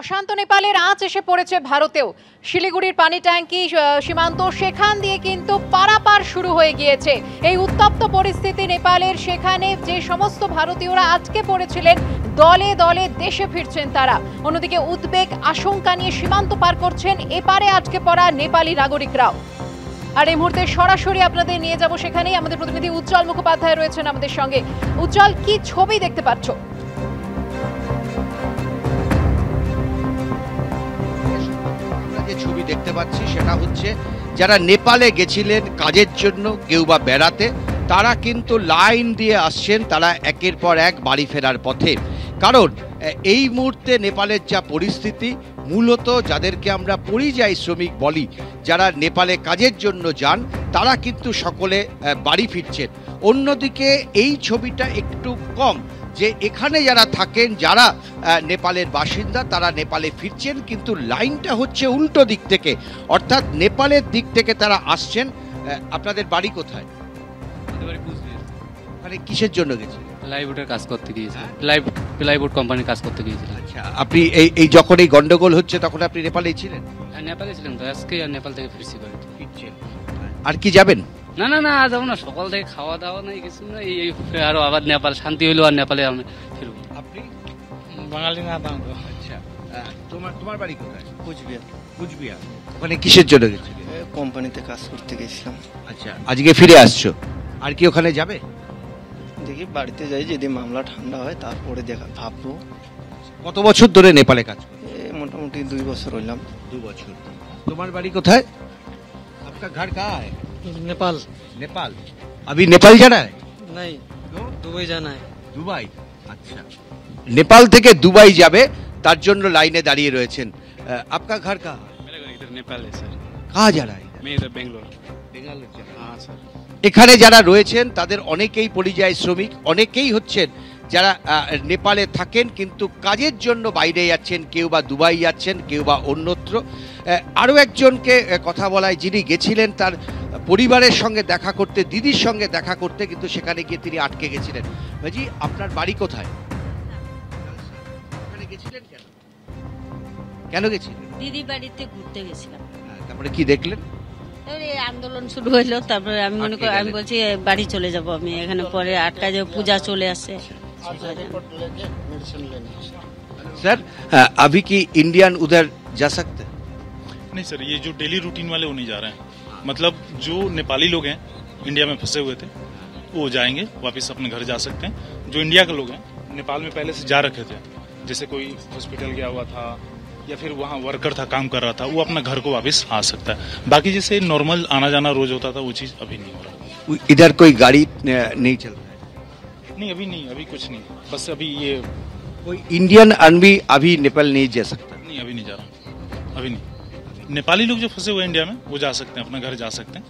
অশান্ত নেপালের আঁচ এসে পড়েছে ভারতেও। শিলিগুড়ির পানি ট্যাঙ্কি সীমান্ত সেখান দিয়ে কিন্তু পারাপার শুরু হয়ে গিয়েছে। এই উত্তপ্ত পরিস্থিতি নেপালের, সেখানে যে সমস্ত ভারতীয়রা আটকে পড়েছিলেন দলে দলে দেশে ফিরছেন তারা। অন্যদিকে উদ্বেগ আশঙ্কা নিয়ে সীমান্ত পার করছেন এপারে আটকে পড়া নেপালি নাগরিকরাও। আর এই মুহূর্তে সরাসরি আপনাদের নিয়ে যাব সেখানেই। আমাদের প্রতিনিধি উজ্জ্বল মুখোপাধ্যায় রয়েছেন আমাদের সঙ্গে। উজ্জ্বল, কি ছবি দেখতে পাচ্ছ? ছবি দেখতে পাচ্ছি সেটা হচ্ছে যারা নেপালে গেছিলেন কাজের জন্য, কেউ বা বেড়াতে, তারা কিন্তু লাইন দিয়ে আসছেন, তারা একের পর এক বাড়ি ফেরার পথে। কারণ এই মুহূর্তে নেপালের যা পরিস্থিতি, মূলত যাদেরকে আমরা পরিযায়ী শ্রমিক বলি, যারা নেপালে কাজের জন্য যান, তারা কিন্তু সকলে বাড়ি ফিরছেন। অন্যদিকে এই ছবিটা একটু কম, যে এখানে যারা থাকেন, যারা নেপালের বাসিন্দা, তারা নেপালে ফিরছেন, কিন্তু লাইনটা হচ্ছে উল্টো দিক থেকে, অর্থাৎ নেপালের দিক থেকে তারা আসছেন। আপনাদের বাড়ি কোথায়? মানে কিসের জন্য গেছিলেন? প্লাইউডের কাজ করতে গিয়েছিলেন, প্লাইউড কোম্পানির কাজ করতে গিয়েছিলেন। আচ্ছা, আপনি এই যখন এই গন্ডগোল হচ্ছে তখন আপনি নেপালেই ছিলেন? নেপালে ছিলাম তো, আজকে আর নেপাল থেকে ফিরছি বাড়িতে। ফিরছেন, আর কি যাবেন? না না না, যাবো না, সকাল থেকে খাওয়া দাওয়া নাই, কিছু নাই, এই আরো আবার নেপাল শান্তি হইলো আর নেপালে আমি ফিরবো। আপনি বাঙালি না দাম। আচ্ছা, তোমার বাড়ি কোথায়? কুচবিহার। কুচবিহার। ওখানে কিসের জন্য গেছিলেন? কোম্পানিতে কাজ করতে গেছিলাম। আচ্ছা, আজকে ফিরে আসছো, আর কি ওখানে যাবে? দেখি বাড়িতে যাই, যদি মামলা ঠান্ডা হয় তারপরে ভাববো। কত বছর ধরে নেপালে কাজ করো? মোটামুটি 2 বছর হইলাম। 2 বছর। তোমার বাড়ি কোথায়? आपका घर कहाँ है? नेपाल। नेपाल। अभी नेपाल जाना है? नहीं, দুবাই जाना है। দুবাই। আচ্ছা, নেপাল থেকে দুবাই যাবে, তার জন্য লাইনে দাঁড়িয়ে রয়েছেন। आपका घर कहाँ है? मेरा घर इधर नेपाल है सर। कहाँ जा रहा है? मैं इधर बेंगलोर। বেঙ্গালোর जा रहा है। हाँ सर। এখানে যারা রয়েছেন তাদের অনেকেই পরিযায়ী শ্রমিক, অনেকেই হচ্ছেন যারা নেপালে থাকেন কিন্তু কাজের জন্য বাইরে যাচ্ছেন, কেউ বা দুবাই যাচ্ছেন, কেউ বা অন্যত্র। আরও একজনকে কথা বলায়, যিনি গেছিলেন তার পরিবারের সঙ্গে দেখা করতে, দিদির সঙ্গে দেখা করতে, কিন্তু সেখানে গিয়ে তিনি আটকে গেছিলেন। ভাইজি, আপনার বাড়ি কোথায়? ওখানে গেছিলেন কেন? কেন গেছিলেন? দিদি বাড়িতে ঘুরতে গেছিলাম। তারপরে কি দেখলেন? এই আন্দোলন শুরু হইলো, তারপরে আমি মনে করি, আমি বলছি বাড়ি চলে যাব, আমি এখানে পরে আটকা যাবো, পূজা চলে আসে। सर, अभी की इंडियन उधर जा सकते हैं? नहीं सर, ये जो डेली रूटीन वाले वो नहीं जा रहे हैं। मतलब जो नेपाली लोग हैं इंडिया में फंसे हुए थे, वो जाएंगे वापस अपने घर जा सकते हैं। जो इंडिया के लोग हैं नेपाल में पहले से जा रखे थे, जैसे कोई हॉस्पिटल गया हुआ था या फिर वहाँ वर्कर था, काम कर रहा था, वो अपना घर को वापस आ सकता है। बाकी जैसे नॉर्मल आना जाना रोज होता था, वो चीज अभी नहीं हो रहा। इधर कोई गाड़ी नहीं चल रहा है? नहीं, अभी नहीं, अभी कुछ नहीं, बस अभी ये कोई इंडियन आर्मी अभी नेपाल नहीं जा सकता? नहीं, अभी नहीं जा रहा, अभी नहीं। नेपाली लोग जो फंसे हुए इंडिया में वो जा सकते हैं, अपना घर जा सकते हैं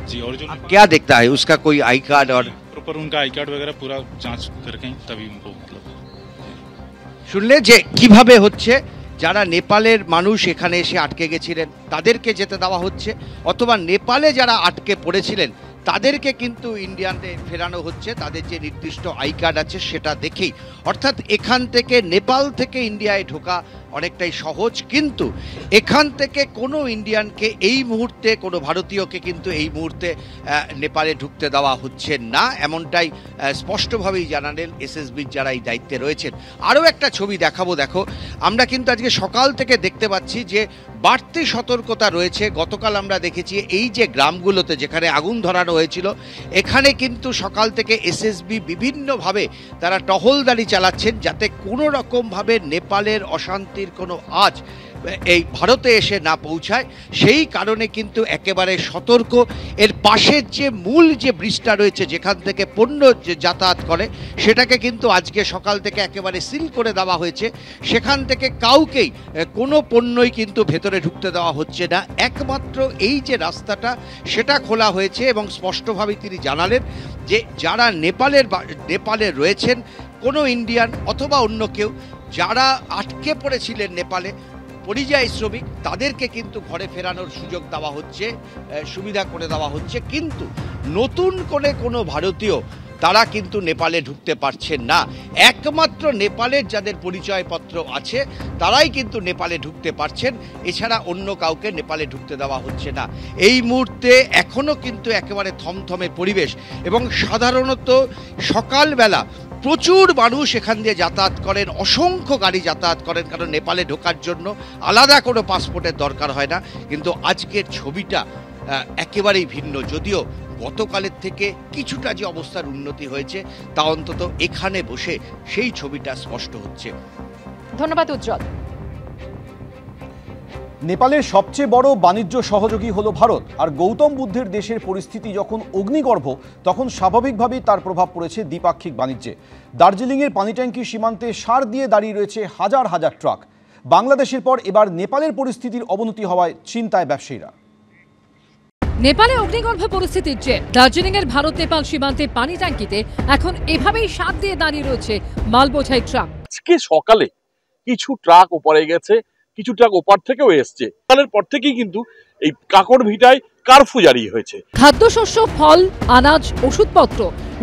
जी। और जो क्या देखता है उसका कोई आई कार्ड और प्रॉपर उनका आई कार्ड वगैरह पूरा जांच करके तभी उनको मतलब শুনলে যে কিভাবে হচ্ছে যারা নেপালের মানুষ এখানে এসে আটকে গেছিলেন তাদেরকে যেতে দেওয়া হচ্ছে, অথবা নেপালে যারা আটকে পড়েছিলেন তাদেরকে কিন্তু ইন্ডিয়াতে ফেরানো হচ্ছে, তাদের যে নির্দিষ্ট আই কার্ড আছে সেটা দেখেই। অর্থাৎ এখান থেকে, নেপাল থেকে ইন্ডিয়ায় ঢোকা অনেকটাই সহজ, কিন্তু এখান থেকে কোনো ইন্ডিয়ানকে এই মুহূর্তে, কোনো ভারতীয়কে কিন্তু এই মুহূর্তে নেপালে ঢুকতে দেওয়া হচ্ছে না, এমনটাই স্পষ্টভাবেই জানালেন এসএসবির যারা এই দায়িত্বে রয়েছেন। আরও একটা ছবি দেখাবো। দেখো, আমরা কিন্তু আজকে সকাল থেকে দেখতে পাচ্ছি যে বাড়তি সতর্কতা রয়েছে। গতকাল আমরা দেখেছি এই যে গ্রামগুলোতে যেখানে আগুন ধরানো হয়েছিল, এখানে কিন্তু সকাল থেকে এসএসবি বিভিন্নভাবে তারা টহলদারি চালাচ্ছেন, যাতে কোনো রকমভাবে নেপালের অশান্তির কোনো আঁচ এই ভারতে এসে না পৌঁছায়। সেই কারণে কিন্তু একেবারে সতর্ক। এর পাশের যে মূল যে ব্রিজটা রয়েছে, যেখান থেকে পণ্য যাতায়াত করে, সেটাকে কিন্তু আজকে সকাল থেকে একেবারে সিল করে দেওয়া হয়েছে। সেখান থেকে কাউকেই কোনো পণ্যই কিন্তু ভেতরে ঢুকতে দেওয়া হচ্ছে না। একমাত্র এই যে রাস্তাটা, সেটা খোলা হয়েছে, এবং স্পষ্টভাবে তিনি জানালেন যে যারা নেপালে রয়েছেন, কোনো ইন্ডিয়ান অথবা অন্য কেউ যারা আটকে পড়েছিলেন নেপালে, পরিযায়ী শ্রমিক, তাদেরকে কিন্তু ঘরে ফেরানোর সুযোগ দেওয়া হচ্ছে, সুবিধা করে দেওয়া হচ্ছে। কিন্তু নতুন করে কোনো ভারতীয় তারা কিন্তু নেপালে ঢুকতে পারছেন না। একমাত্র নেপালের যাদের পরিচয়পত্র আছে তারাই কিন্তু নেপালে ঢুকতে পারছেন, এছাড়া অন্য কাউকে নেপালে ঢুকতে দেওয়া হচ্ছে না। এই মুহূর্তে এখনও কিন্তু একেবারে থমথমে পরিবেশ, এবং সাধারণত সকালবেলা প্রচুর মানুষ এখান দিয়ে যাতায়াত করেন, অসংখ্য গাড়ি যাতায়াত করেন, কারণ নেপালে ঢোকার জন্য আলাদা কোনো পাসপোর্টের দরকার হয় না। কিন্তু আজকের ছবিটা একেবারেই ভিন্ন, যদিও গতকালের থেকে কিছুটা যে অবস্থার উন্নতি হয়েছে তা অন্তত এখানে বসে সেই ছবিটা স্পষ্ট হচ্ছে। ধন্যবাদ উজ্জ্বল। নেপালের সবচেয়ে বড় বাণিজ্য সহযোগী হলো ভারত, আর গৌতম বুদ্ধের দেশের পরিস্থিতি যখন অগ্নিগর্ভ তখন স্বাভাবিকভাবেই তার প্রভাব পড়েছে দ্বিপাক্ষিক বাণিজ্যে। দার্জিলিংয়ের পানিট্যাঙ্কি সীমান্তে সার দিয়ে দাঁড়িয়ে রয়েছে হাজার হাজার ট্রাক। বাংলাদেশের পর এবার নেপালের পরিস্থিতির অবনতি হওয়ায় চিন্তায় ব্যবসায়ীরা। নেপালে অগ্নিগর্ভ পরিস্থিতির জের দার্জিলিং এর ভারত নেপাল সীমান্তে পানি ট্যাঙ্কিতে এখন এভাবেই সার দিয়ে দাঁড়িয়ে রয়েছে মাল বোঝাই ট্রাক। আজকে সকালে কিছু ট্রাক ওপারে গেছে, কিছু ট্রাক ওপার থেকেও এসছে। কালের পর থেকেই কিন্তু এই কাকড় ভিটায় কারফিউ জারি হয়েছে। খাদ্যশস্য, ফল, আনাজ, ওষুধপত্র,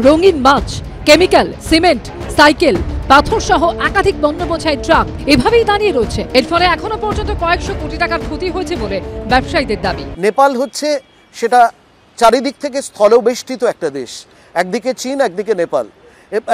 রঙিন মাছ, কেমিক্যাল, সিমেন্ট, সাইকেল, পাথর সহ একাধিক পণ্য বোঝাই ট্রাক এভাবেই দাঁড়িয়ে রয়েছে। এর ফলে এখনো পর্যন্ত কয়েকশো কোটি টাকার ক্ষতি হয়েছে বলে ব্যবসায়ীদের দাবি। নেপাল হচ্ছে সেটা চারিদিক থেকে স্থলবেষ্টিত একটা দেশ, একদিকে চীন, একদিকে নেপাল,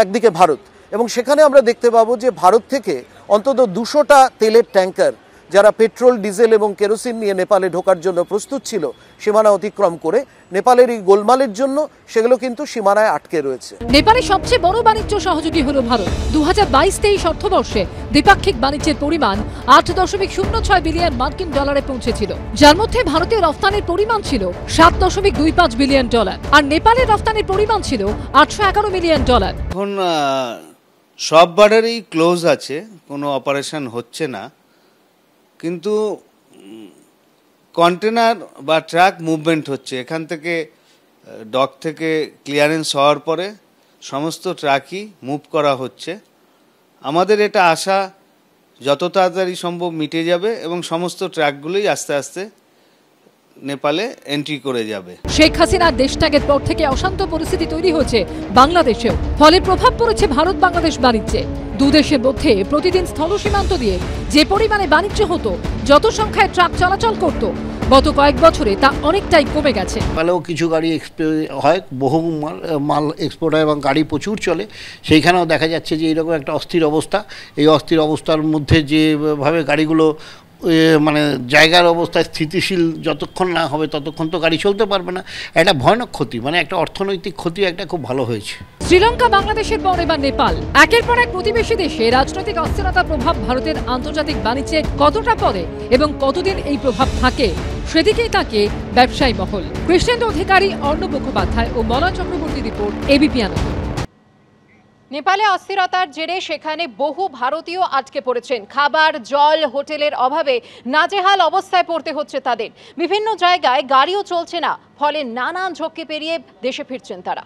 একদিকে ভারত, এবং সেখানে আমরা দেখতে পাবো যে ভারত থেকে অন্তত 200টা তেলের ট্যাঙ্কার যারা পেট্রোল, ডিজেল এবং কেরোসিন নিয়ে নেপালে ঢোকার জন্য প্রস্তুত ছিল সীমানা অতিক্রম করে, নেপালের এই গোলমালের জন্য সেগুলো কিন্তু সীমানায় আটকে রয়েছে। নেপালের সবচেয়ে বড় বাণিজ্য সহযোগী হলো ভারত। 2022-23 অর্থবর্ষে দ্বিপাক্ষিক বাণিজ্যের পরিমাণ 8.06 বিলিয়ন মার্কিন ডলারে পৌঁছেছিল, যার মধ্যে ভারতীয় রফতানির পরিমাণ ছিল 7.25 বিলিয়ন ডলার, আর নেপালের রফতানির পরিমাণ ছিল 811 মিলিয়ন ডলার। এখন সব বর্ডারই ক্লোজ আছে, কোনো অপারেশন হচ্ছে না, কিন্তু কন্টেনার বা ট্রাক মুভমেন্ট হচ্ছে। এখান থেকে ডক থেকে ক্লিয়ারেন্স হওয়ার পরে সমস্ত ট্রাকই মুভ করা হচ্ছে। আমাদের এটা আশা যত তাড়াতাড়ি সম্ভব মিটে যাবে এবং সমস্ত ট্রাকগুলোই আস্তে আস্তে নেপালে এন্ট্রি করে যাবে। শেখ হাসিনার দেশ ত্যাগের পর থেকে অশান্ত পরিস্থিতি তৈরি হয়েছে বাংলাদেশেও, ফলে প্রভাব পড়েছে ভারত বাংলাদেশ বাণিজ্যে। দুদেশের মধ্যে প্রতিদিন স্থল সীমান্ত দিয়ে যে পরিমাণে বাণিজ্য হতো, যত সংখ্যায় ট্রাক চলাচল করত, গত কয়েক বছরে তা অনেকটাই কমে গেছে। নেপালেও কিছু গাড়ি হয়, বহু মাল এক্সপোর্ট হয় এবং গাড়ি প্রচুর চলে। সেইখানেও দেখা যাচ্ছে যে এইরকম একটা অস্থির অবস্থা। এই অস্থির অবস্থার মধ্যে যেভাবে গাড়িগুলো মানে জায়গার অবস্থায় স্থিতিশীল যতক্ষণ না হবে ততক্ষণ তো গাড়ি চলতে পারবে না। একটা ভয়ানক ক্ষতি, মানে একটা অর্থনৈতিক ক্ষতি একটা খুব ভালো হয়েছে। শ্রীলঙ্কা, বাংলাদেশের পর এবার নেপাল। একের পর এক প্রতিবেশী দেশে রাজনৈতিক অস্থিরতার প্রভাব ভারতের আন্তর্জাতিক বাণিজ্যে কতটা পড়ে এবং কতদিন এই প্রভাব থাকে, সেদিকেই তাকে ব্যবসায়ী মহল। কৃষ্ণেন্দু অধিকারী, অর্ণব মুখোপাধ্যায় ও মলয় চক্রবর্তী রিপোর্ট, এবিপি আনন্দ। নেপালে অস্থিরতার জেরে সেখানে বহু ভারতীয় আটকে পড়েছেন। খাবার, জল, হোটেলের অভাবে নাজেহাল অবস্থায় পড়তে হচ্ছে তাদের। বিভিন্ন জায়গায় গাড়িও চলছে না, ফলে নানান ঝক্কি পেরিয়ে দেশে ফিরছেন তারা।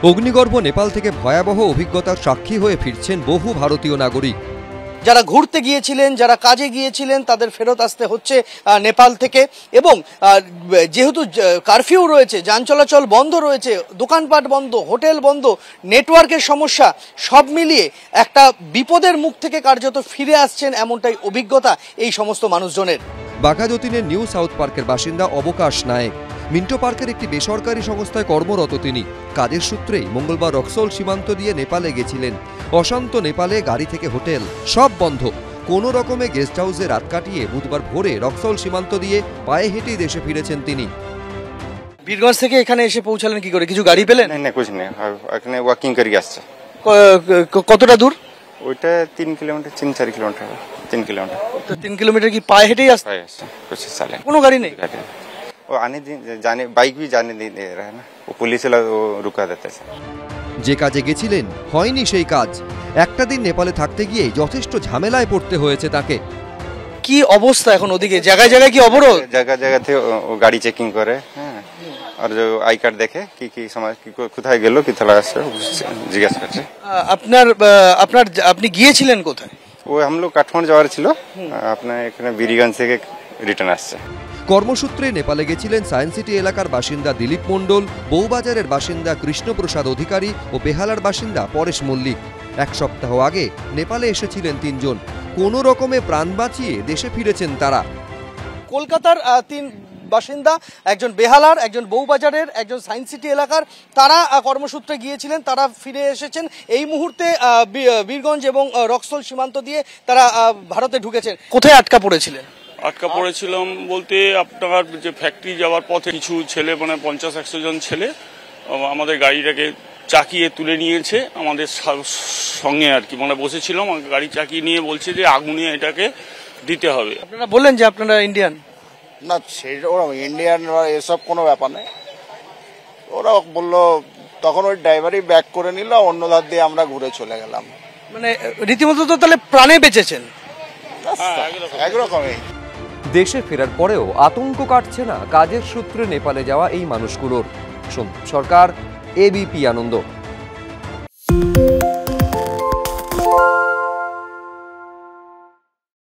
অগ্নিগর্ভ নেপাল থেকে ভয়াবহ অভিজ্ঞতার সাক্ষী হয়ে ফিরছেন বহু ভারতীয় নাগরিক। যারা ঘুরতে গিয়েছিলেন, যারা কাজে গিয়েছিলেন, তাদের ফেরত আসতে হচ্ছে নেপাল থেকে, এবং যেহেতু কারফিউ রয়েছে, যান চলাচল বন্ধ রয়েছে, দোকানপাট বন্ধ, হোটেল বন্ধ, নেটওয়ার্কের সমস্যা, সব মিলিয়ে একটা বিপদের মুখ থেকে কার্যত ফিরে আসছেন, এমনটাই অভিজ্ঞতা এই সমস্ত মানুষজনের। বাঘা যতীনের নিউ সাউথ পার্কের বাসিন্দা অবকাশ নায়েক। মিন্টো পার্কের একটি বেসরকারি সংস্থায় কর্মরত তিনি। কাজের সূত্রেই মঙ্গলবার রক্সৌল সীমান্ত দিয়ে নেপালে গেছিলেন। অশান্ত নেপালে গাড়ি থেকে হোটেল সব বন্ধ। কোনো রকমে গেস্ট হাউসে রাত কাটিয়ে বুধবার ভোরে রক্সৌল সীমান্ত দিয়ে পায়ে হেঁটেই দেশে ফিরেছেন তিনি। বীরগঞ্জ থেকে এখানে এসে পৌঁছালেন কি করে? কিছু গাড়ি পেলেন? না, কিছু নেই, এখানে ওয়াকিং করে আসছে। কতটা দূর? ওইটা 3 কিলোমিটার, 3-4 কিলোমিটার, 3 কিলোমিটার। 3 কিলোমিটার কি পায়ে হেঁটেই আসছে? কোনো গাড়ি নেই? वो आने जाने बाइक भी जाने नहीं दे रहा है ना, वो पुलिस वाला वो रुका देता है। যে কাজে গেছিলেন হয়নি সেই কাজ। একটা দিন নেপালে থাকতে গিয়ে যথেষ্ট ঝামেলায় পড়তে হয়েছে তাকে। কি অবস্থা এখন ওদিকে? জায়গায় জায়গায় কি অবরোধ? জায়গা থেকে ও গাড়ি চেকিং করে, হ্যাঁ, আর যে আই কার্ড দেখে কি সমাজ কি কোথায় গেল, কি থালা আসছে জিজ্ঞাসা করছে। আপনি গিয়েছিলেন কোথায়? ও हम लोग কাঠমান্ডু যাওয়ার ছিল, আপনার এখানে বীরগঞ্জ থেকে রিটার্ন আসছে। কর্মসূত্রে নেপালে গেছিলেন সায়েন্স সিটি এলাকার বাসিন্দা দিলীপ মণ্ডল, বউবাজারের বাসিন্দা কৃষ্ণপ্রসাদ অধিকারী ও বেহালার বাসিন্দা পরেশ মল্লিক। এক সপ্তাহ আগে নেপালে এসেছিলেন 3 জন। কোনো রকমে প্রাণ বাঁচিয়ে দেশে ফিরেছেন তারা। কলকাতার 3 বাসিন্দা, একজন বেহালার, একজন বউবাজারের, একজন সায়েন্স সিটি এলাকার, তারা কর্মসূত্রে গিয়েছিলেন, তারা ফিরে এসেছেন। এই মুহূর্তে বীরগঞ্জ এবং রক্সোল সীমান্ত দিয়ে তারা ভারতে ঢুকেছেন। কোথায় আটকা পড়েছিলেন? আটকা পড়েছিলাম বলতে আপনার যে ফ্যাক্টরি যাওয়ার পথে কিছু ছেলে, মানে 50-100 জন ছেলে আমাদের গাড়িটাকে চাকিয়ে তুলে নিয়েছে আমাদের সঙ্গে আর কি, মানে বসেছিলাম, গাড়ি চাকিয়ে নিয়ে বলছে যে আগুনে এটাকে দিতে হবে। আপনারা বললেন যে আপনারা ইন্ডিয়ান? না, ওরা ইন্ডিয়ান এসব কোনো ব্যাপার নেই। ওরা বললো, তখন ওই ড্রাইভারই ব্যাক করে নিল, অন্য ধার দিয়ে আমরা ঘুরে চলে গেলাম। মানে রীতিমতো তো তাহলে প্রাণে বেঁচেছেন? একরকমই। দেশে ফেরার পরেও আতঙ্ক কাটছে না কাজের সূত্রে নেপালে যাওয়া এই মানুষগুলোর। সন্দীপ সরকার, এবিপি আনন্দ।